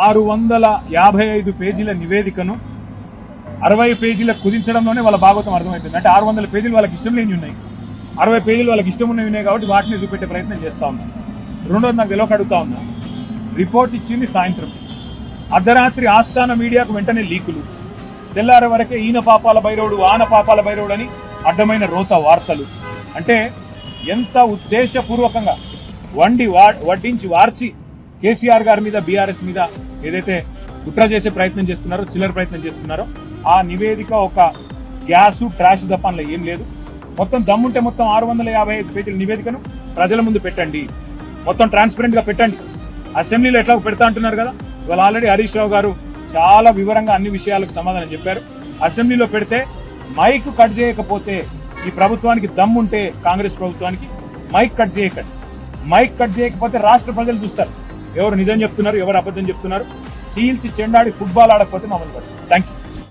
655 పేజీల నివేదికను 60 పేజీలకు కుదించడంలోనే వాళ్ళ భాగవతం అర్థమవుతుంది. అంటే 600 పేజీలు వాళ్ళకి ఇష్టం లేని ఉన్నాయి, 60 పేజీలు వాళ్ళకి ఇష్టం ఉన్నవి ఉన్నాయి కాబట్టి వాటిని చూపెట్టే ప్రయత్నం చేస్తా ఉన్నాను. రెండోది నాకు తెలియక అడుగుతా ఉన్నా, రిపోర్ట్ ఇచ్చింది సాయంత్రం, అర్ధరాత్రి ఆస్థాన మీడియాకు వెంటనే లీకులు, తెల్లారే వరకే ఈయన పాపాల భైరవుడు ఆన పాపాల భైరవుడు అని అడ్డమైన రోత వార్తలు. అంటే ఎంత ఉద్దేశపూర్వకంగా వడ్డించి వార్చి కేసీఆర్ గారి మీద బీఆర్ఎస్ మీద ఏదైతే కుట్ర చేసే ప్రయత్నం చేస్తున్నారో, చిల్లర ప్రయత్నం చేస్తున్నారో, ఆ నివేదిక ఒక గ్యాసు ట్రాష్ తప్ప అందులో ఏం లేదు. మొత్తం దమ్ముంటే మొత్తం 655 పేజీల నివేదికను ప్రజల ముందు పెట్టండి, మొత్తం ట్రాన్స్పరెంట్ గా పెట్టండి. అసెంబ్లీలో ఎట్లా పెడతా అంటున్నారు కదా, ఇవాళ ఆల్రెడీ హరీష్ రావు గారు చాలా వివరంగా అన్ని విషయాలకు సమాధానం చెప్పారు. అసెంబ్లీలో పెడితే మైక్ కట్ చేయకపోతే ఈ ప్రభుత్వానికి దమ్ముంటే, కాంగ్రెస్ ప్రభుత్వానికి మైక్ కట్ చేయకండి. మైక్ కట్ చేయకపోతే రాష్ట్ర ప్రజలు చూస్తారు ఎవరు నిజం చెప్తున్నారు, ఎవరు అబద్ధం చెప్తున్నారు. చీల్చి చెండాడి ఫుట్బాల్ ఆడకపోతే మమ్మల్ని పడుతుంది. Thank you.